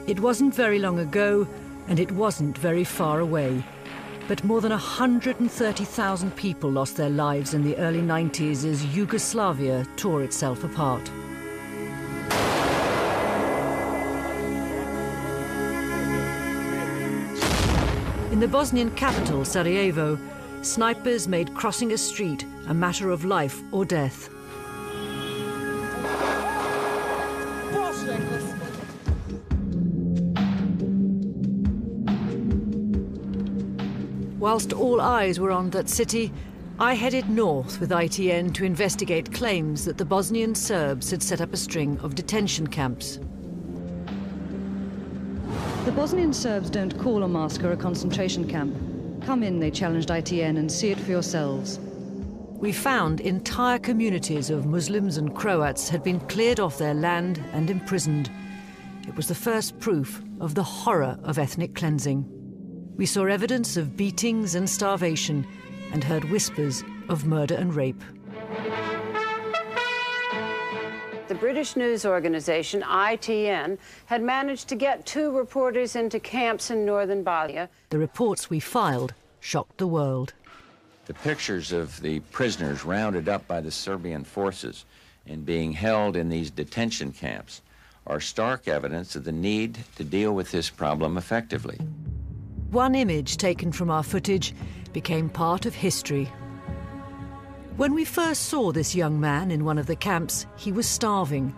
It wasn't very long ago, and it wasn't very far away. But more than 130,000 people lost their lives in the early 90s as Yugoslavia tore itself apart. In the Bosnian capital, Sarajevo, snipers made crossing a street a matter of life or death. Whilst all eyes were on that city, I headed north with ITN to investigate claims that the Bosnian Serbs had set up a string of detention camps. The Bosnian Serbs don't call a massacre a concentration camp. Come in, they challenged ITN, and see it for yourselves. We found entire communities of Muslims and Croats had been cleared off their land and imprisoned. It was the first proof of the horror of ethnic cleansing. We saw evidence of beatings and starvation and heard whispers of murder and rape. The British news organization, ITN, had managed to get 2 reporters into camps in northern Bosnia. The reports we filed shocked the world. The pictures of the prisoners rounded up by the Serbian forces and being held in these detention camps are stark evidence of the need to deal with this problem effectively. One image taken from our footage became part of history. When we first saw this young man in one of the camps, he was starving.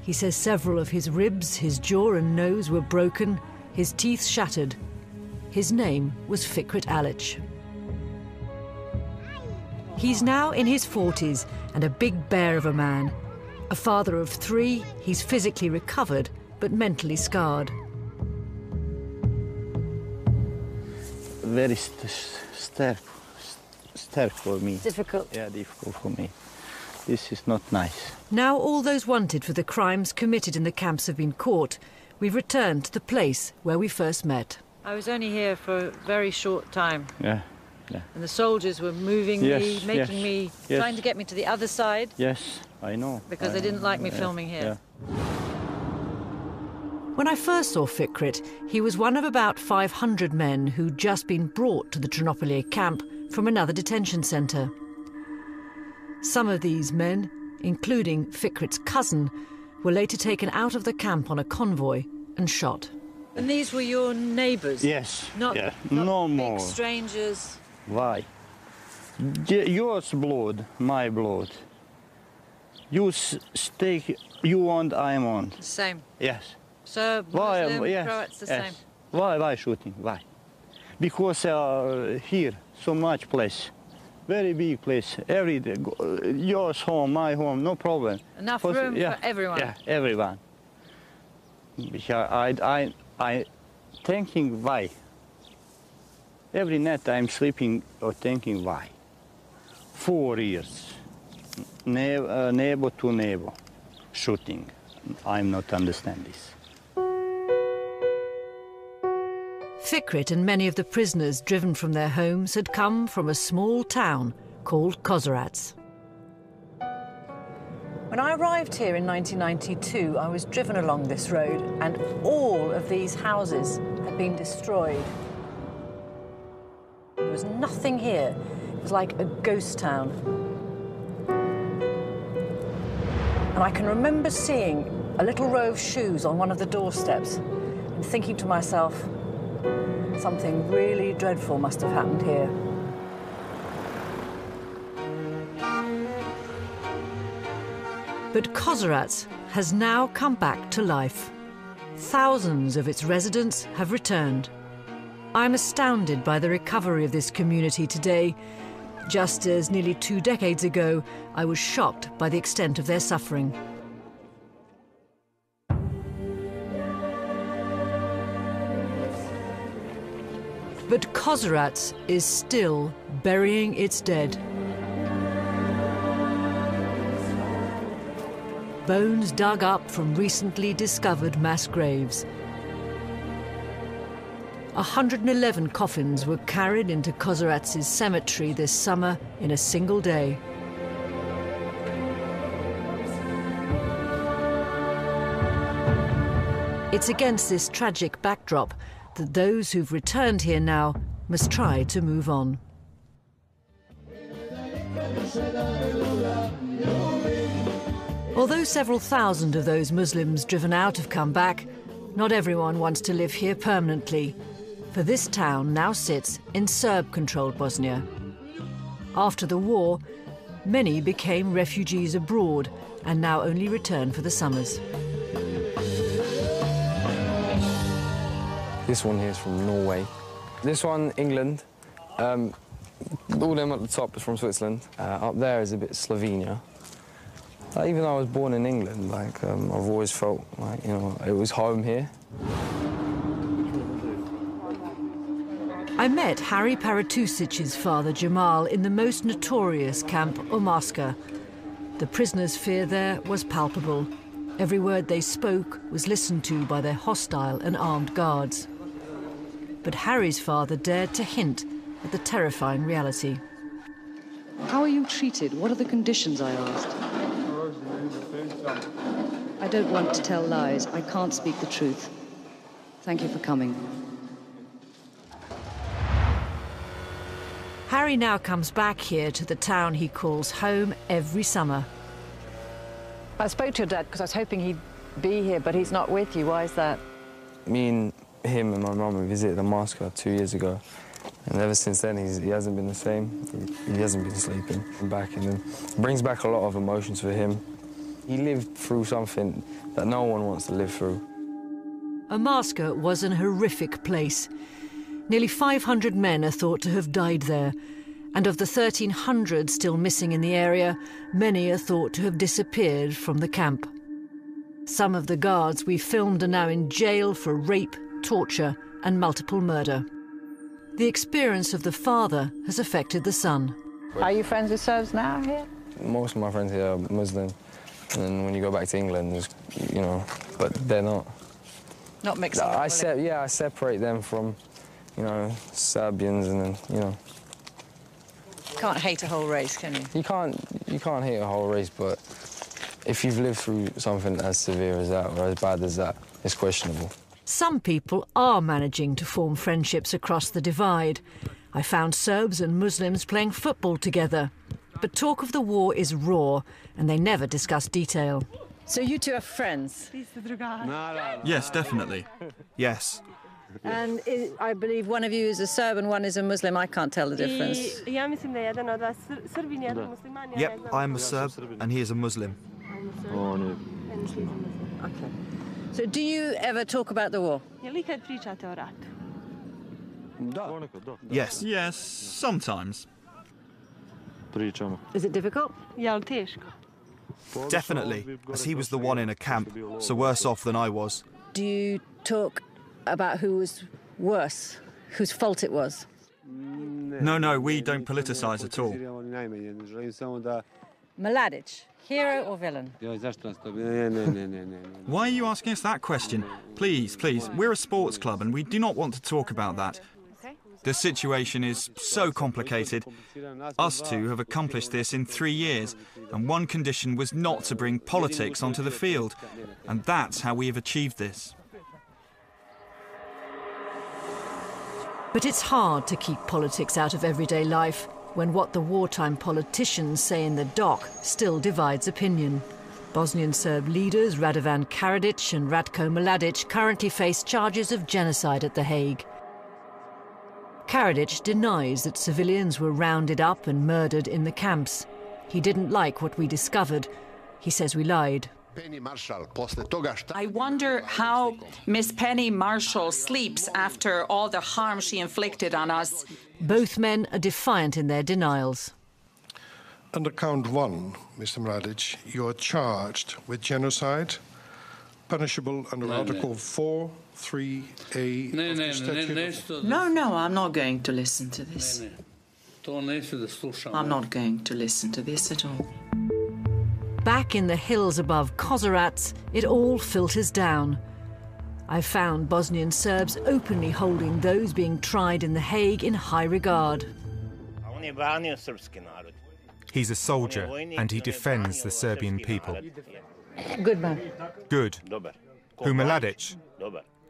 He says several of his ribs, his jaw and nose were broken, his teeth shattered. His name was Fikret Alić. He's now in his 40s and a big bear of a man. A father of 3, he's physically recovered but mentally scarred. Very stark for me. Difficult. Yeah, difficult for me. This is not nice. Now all those wanted for the crimes committed in the camps have been caught, we've returned to the place where we first met. I was only here for a very short time. Yeah, yeah. And the soldiers were moving me, making me, trying to get me to the other side. Yes, I know. Because they didn't like me filming here. Yeah. When I first saw Fikret, he was one of about 500 men who'd just been brought to the Ternopilje camp from another detention centre. Some of these men, including Fikret's cousin, were later taken out of the camp on a convoy and shot. And these were your neighbours? Yes. Not no big more. Strangers? Why? Yours blood, my blood. You stay, you want, I want. Same. Yes. So, Muslim, Croats, the same. Why shooting? Why? Because here, so much place. Very big place. Every day, yours home, my home, no problem. Enough room for everyone. Yeah, everyone. I thinking why. Every night I'm sleeping or thinking why. 4 years, neighbor to neighbor, shooting. I'm not understand this. Fikret and many of the prisoners driven from their homes had come from a small town called Kozarac. When I arrived here in 1992, I was driven along this road and all of these houses had been destroyed. There was nothing here. It was like a ghost town. And I can remember seeing a little row of shoes on one of the doorsteps and thinking to myself, something really dreadful must have happened here. But Kozarac has now come back to life. Thousands of its residents have returned. I'm astounded by the recovery of this community today, just as nearly 2 decades ago, I was shocked by the extent of their suffering. But Kozarac is still burying its dead. Bones dug up from recently discovered mass graves. 111 coffins were carried into Kozarac's cemetery this summer in a single day. It's against this tragic backdrop that those who've returned here now must try to move on. Although several thousand of those Muslims driven out have come back, not everyone wants to live here permanently, for this town now sits in Serb-controlled Bosnia. After the war, many became refugees abroad and now only return for the summers. This one here is from Norway. This one, England. All them at the top is from Switzerland. Up there is a bit Slovenia. Even though I was born in England, like, I've always felt like, you know, it was home here. I met Harry Paratusic's father, Jamal, in the most notorious camp, Omarska. The prisoners' fear there was palpable. Every word they spoke was listened to by their hostile and armed guards. But Harry's father dared to hint at the terrifying reality. How are you treated? What are the conditions, I asked. I don't want to tell lies. I can't speak the truth. Thank you for coming. Harry now comes back here to the town he calls home every summer. I spoke to your dad because I was hoping he'd be here, but he's not with you. Why is that? Me and him and my mum we visited Omarska 2 years ago, and ever since then he hasn't been the same. He hasn't been sleeping. Back, and then it brings back a lot of emotions for him. He lived through something that no one wants to live through. Omarska was an horrific place. Nearly 500 men are thought to have died there, and of the 1,300 still missing in the area, many are thought to have disappeared from the camp. Some of the guards we filmed are now in jail for rape, torture and multiple murder. The experience of the father has affected the son. Are you friends with Serbs now here? Most of my friends here are Muslim, and then when you go back to England, there's, you know, but they're not. Not mixing up, I separate them from, you know, Serbians, and then, you know. Can't hate a whole race, can you? You can't hate a whole race, but if you've lived through something as severe as that or as bad as that, it's questionable. Some people are managing to form friendships across the divide. I found Serbs and Muslims playing football together. But talk of the war is raw, and they never discuss detail. So you two are friends? Yes, definitely. Yes. And I believe one of you is a Serb and one is a Muslim. I can't tell the difference. Yep, I'm a Serb and he is a Muslim. Okay. So do you ever talk about the war? Yes. Yes, sometimes. Is it difficult? Definitely, as he was the one in a camp, so worse off than I was. Do you talk about who was worse, whose fault it was? No, we don't politicise at all. Mladic, hero or villain? Why are you asking us that question? Please, we're a sports club and we do not want to talk about that. The situation is so complicated. Us two have accomplished this in 3 years, and one condition was not to bring politics onto the field, and that's how we have achieved this. But it's hard to keep politics out of everyday life when what the wartime politicians say in the dock still divides opinion. Bosnian Serb leaders Radovan Karadzic and Ratko Mladic currently face charges of genocide at The Hague. Karadzic denies that civilians were rounded up and murdered in the camps. He didn't like what we discovered. He says we lied. I wonder how Miss Penny Marshall sleeps after all the harm she inflicted on us. Both men are defiant in their denials. Under count 1, Mr. Mladic, you are charged with genocide, punishable under Article 4, 3A of the Statute. No, I'm not going to listen to this. I'm not going to listen to this at all. Back in the hills above Kozarac, it all filters down. I found Bosnian Serbs openly holding those being tried in The Hague in high regard. He's a soldier and he defends the Serbian people. Good man. Good. Alić?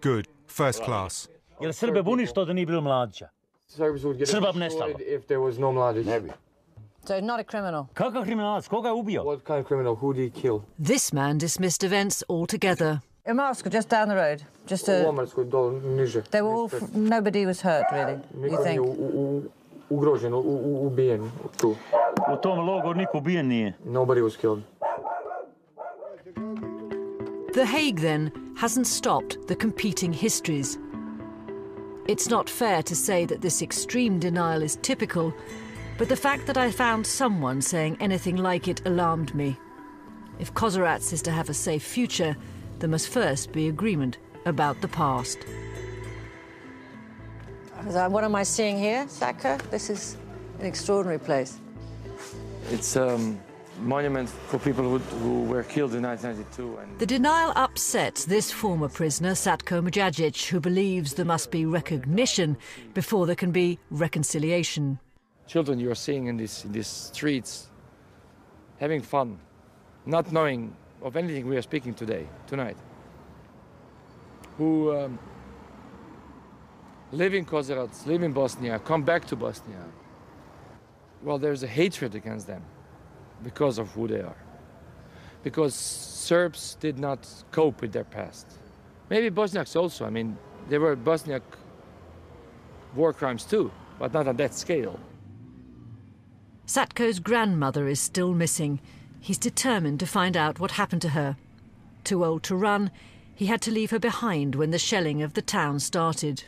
Good. First class. Jel Srbe buni što da nije bilo Mladića? Srba bi nestalo. If there was no Mladić. Ne bi. So not a criminal. Kakav kriminalac? Koga je ubio? What kind of criminal? Who did he kill? This man dismissed events altogether. In Moscow, just down the road. Just a... They were all... Nobody was hurt, really, you think? Ugrožen, ubijen tu. U tom logoru niko ubijen nije. Nobody was killed. The Hague, then, hasn't stopped the competing histories. It's not fair to say that this extreme denial is typical, but the fact that I found someone saying anything like it alarmed me. If Kozarac is to have a safe future, there must first be agreement about the past. What am I seeing here, Saka? This is an extraordinary place. It's monument for people who were killed in 1992. And the denial upsets this former prisoner, Satko Mladić, who believes there must be recognition before there can be reconciliation. Children you're seeing in these streets, having fun, not knowing of anything we are speaking tonight, who live in Kozarac, live in Bosnia, come back to Bosnia. Well, there's a hatred against them because of who they are. Because Serbs did not cope with their past. Maybe Bosniaks also. I mean, there were Bosniak war crimes too, but not on that scale. Satko's grandmother is still missing. He's determined to find out what happened to her. Too old to run, he had to leave her behind when the shelling of the town started.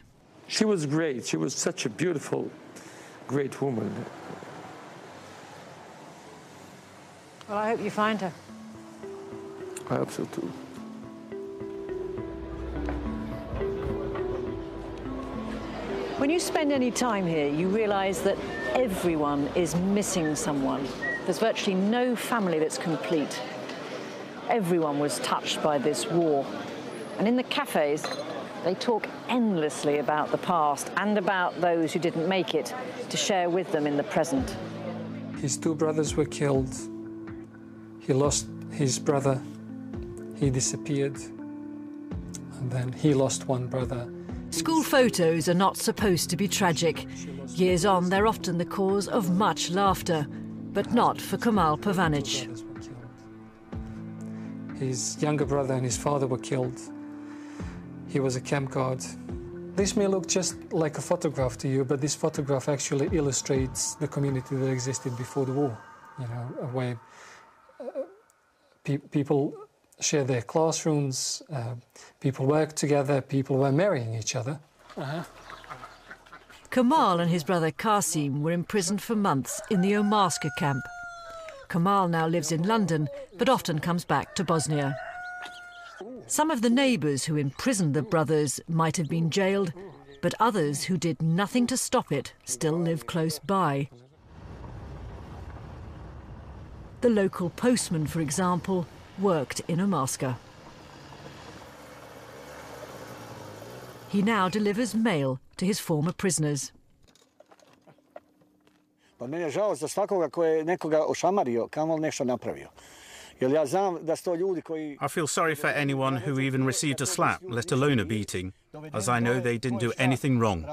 She was great. She was such a beautiful, great woman. Well, I hope you find her. I hope so too. When you spend any time here, you realise that everyone is missing someone. There's virtually no family that's complete. Everyone was touched by this war. And in the cafes, they talk endlessly about the past and about those who didn't make it, to share with them in the present. His two brothers were killed. He lost his brother. He disappeared. And then he lost one brother. School photos are not supposed to be tragic. Years on, they're often the cause of much laughter, but not for Kemal Pavanic. His younger brother and his father were killed. He was a camp guard. This may look just like a photograph to you, but this photograph actually illustrates the community that existed before the war. You know, where people share their classrooms, people work together, people were marrying each other. Kemal and his brother Qasim were imprisoned for months in the Omarska camp. Kemal now lives in London, but often comes back to Bosnia. Some of the neighbours who imprisoned the brothers might have been jailed, but others who did nothing to stop it still live close by. The local postman, for example, worked in Omarska. He now delivers mail to his former prisoners. Pa meni je žao za svakoga ko je nekoga ošamario, kamoli nešto napravio. Jer ja znam da su to ljudi koji... I feel sorry for anyone who even received a slap, let alone a beating, as I know they didn't do anything wrong.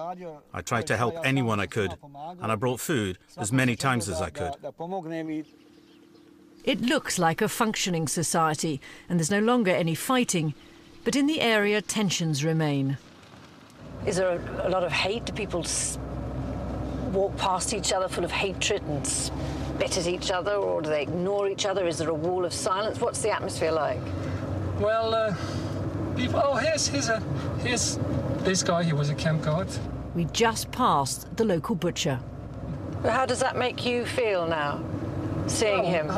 I tried to help anyone I could, and I brought food as many times as I could. It looks like a functioning society, and there's no longer any fighting, but in the area tensions remain. Is there a lot of hate? Do people walk past each other full of hatred and spit at each other, or do they ignore each other? Is there a wall of silence? What's the atmosphere like? Well, people... Oh, here's this guy. He was a camp guard. We just passed the local butcher. But how does that make you feel now, seeing him?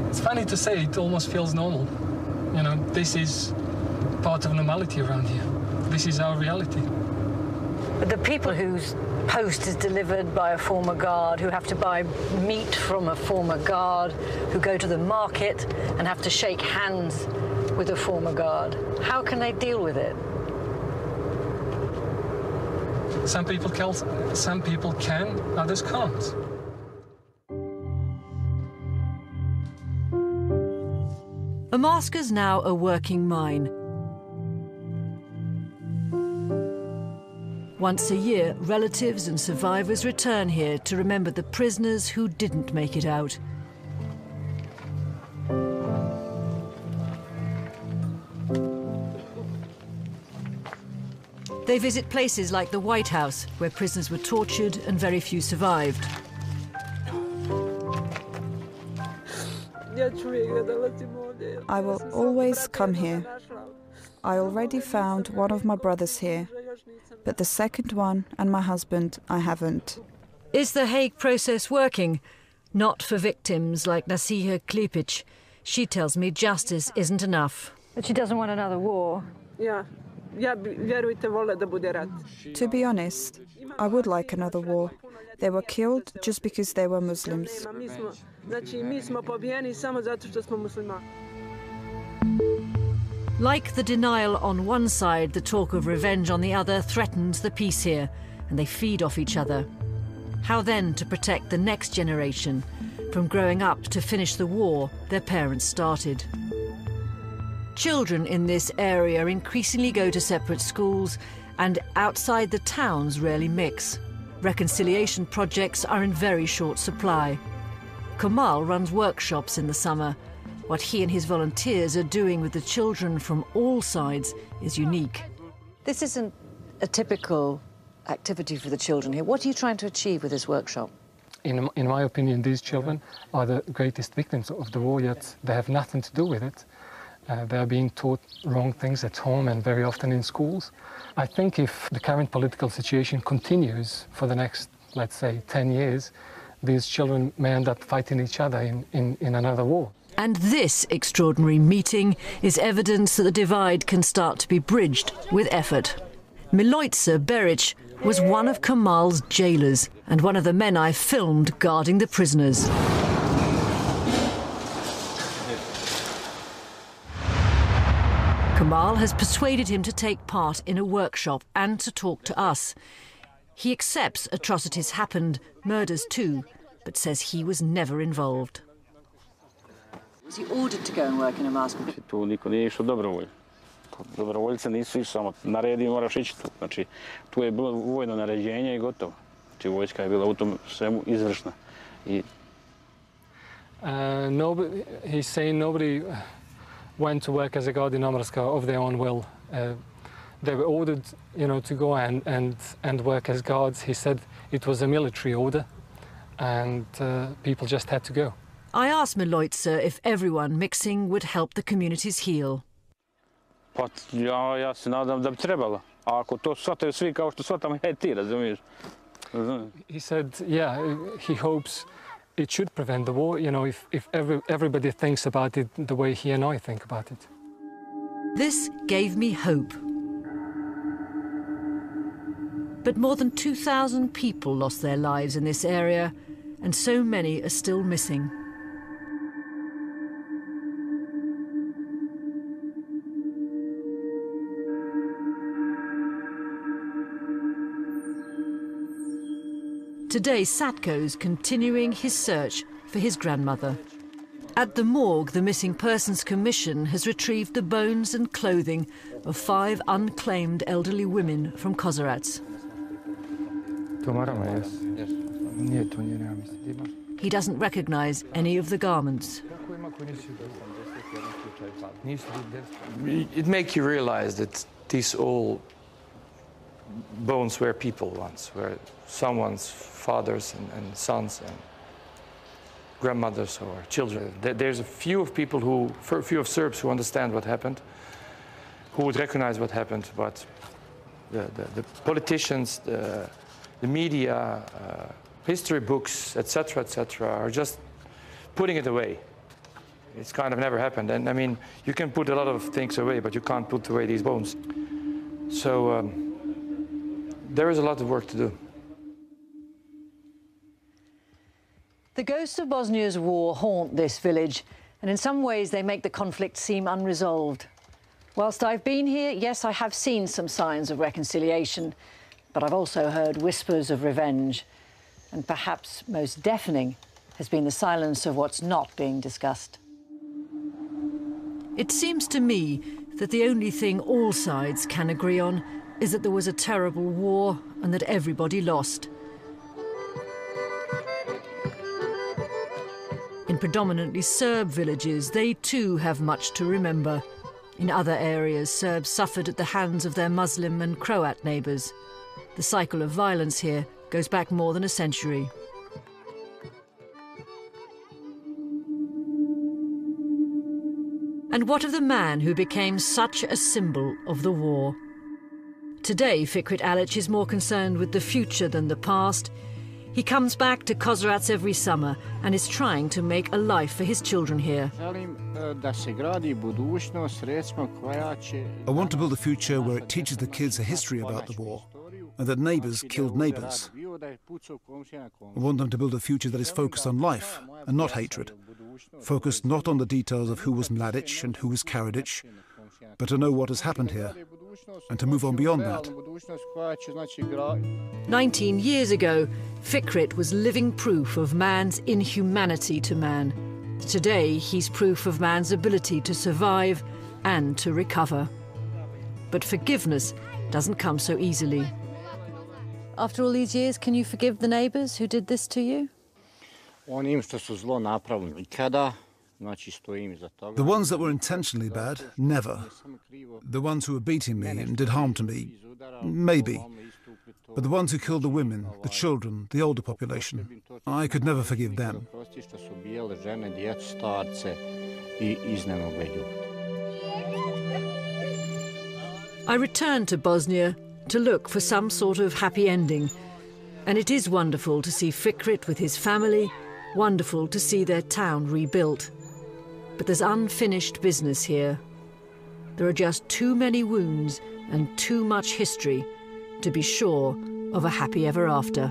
It's funny to say, it almost feels normal. You know, this is part of normality around here. This is our reality. But the people whose post is delivered by a former guard, who have to buy meat from a former guard, who go to the market and have to shake hands with a former guard, how can they deal with it? Some people can, others can't. Omarska's now a working mine. Once a year, relatives and survivors return here to remember the prisoners who didn't make it out. They visit places like the White House, where prisoners were tortured and very few survived. I will always come here. I already found one of my brothers here, but the second one and my husband I haven't. Is the Hague process working? Not for victims like Nasiha Klipic. She tells me justice isn't enough. But she doesn't want another war. To be honest, I would like another war. They were killed just because they were Muslims. Like the denial on one side, the talk of revenge on the other threatens the peace here, and they feed off each other. How then to protect the next generation from growing up to finish the war their parents started? Children in this area increasingly go to separate schools, and outside the towns rarely mix. Reconciliation projects are in very short supply. Kamal runs workshops in the summer. What he and his volunteers are doing with the children from all sides is unique. This isn't a typical activity for the children here. What are you trying to achieve with this workshop? In my opinion, these children are the greatest victims of the war, yet they have nothing to do with it. They are being taught wrong things at home and very often in schools. I think if the current political situation continues for the next, let's say, 10 years, these children may end up fighting each other in another war. And this extraordinary meeting is evidence that the divide can start to be bridged with effort. Milojca Beric was one of Kamal's jailers and one of the men I filmed guarding the prisoners. Kamal has persuaded him to take part in a workshop and to talk to us. He accepts atrocities happened, murders too, but says he was never involved. Was he ordered to go and work in a mask? Tu niko nije išao dobrovoljno. Dobrovoljce nisu išli samo naredi moraš ići tu. Znači, tu je bilo vojno naređenje i gotovo. Znači, vojska je bila u tom svemu izvršna. He's saying nobody went to work as a guard in Omarska of their own will. They were ordered, to go and work as guards. He said it was a military order, and people just had to go. I asked Milojca if everyone mixing would help the communities heal. Pa ja se nadam da bi trebalo. A ako to shvataju svi kao što shvatamo ja i ti, razumiješ? He said, he hopes it should prevent the war, if everybody thinks about it the way he and I think about it. This gave me hope. But more than 2,000 people lost their lives in this area, and so many are still missing. Today, Satko's continuing his search for his grandmother. At the morgue, the Missing Persons Commission has retrieved the bones and clothing of 5 unclaimed elderly women from Kozarac. He doesn't recognize any of the garments. It makes you realize that these all bones were people once, were someone's fathers and sons and grandmothers or children. There's a few of Serbs who understand what happened, who would recognize what happened, but the politicians, the media, history books, etc., are just putting it away. It's kind of never happened. And I mean, you can put a lot of things away, but you can't put away these bones. So there is a lot of work to do. The ghosts of Bosnia's war haunt this village, and in some ways they make the conflict seem unresolved. Whilst I've been here, yes, I have seen some signs of reconciliation, but I've also heard whispers of revenge. And perhaps most deafening has been the silence of what's not being discussed. It seems to me that the only thing all sides can agree on is that there was a terrible war and that everybody lost. In predominantly Serb villages, they too have much to remember. In other areas, Serbs suffered at the hands of their Muslim and Croat neighbours. The cycle of violence here goes back more than a century. And what of the man who became such a symbol of the war? Today, Fikret Alić is more concerned with the future than the past. He comes back to Kozarac every summer and is trying to make a life for his children here. I want to build a future where it teaches the kids a history about the war and that neighbours killed neighbours. I want them to build a future that is focused on life and not hatred, focused not on the details of who was Mladic and who was Karadzic, but to know what has happened here and to move on beyond that. 19 years ago, Fikret was living proof of man's inhumanity to man. Today, he's proof of man's ability to survive and to recover. But forgiveness doesn't come so easily. After all these years, can you forgive the neighbours who did this to you? The ones that were intentionally bad, never. The ones who were beating me and did harm to me, maybe. But the ones who killed the women, the children, the older population, I could never forgive them. I returned to Bosnia to look for some sort of happy ending. And it is wonderful to see Fikret with his family, wonderful to see their town rebuilt. But there's unfinished business here. There are just too many wounds and too much history to be sure of a happy ever after.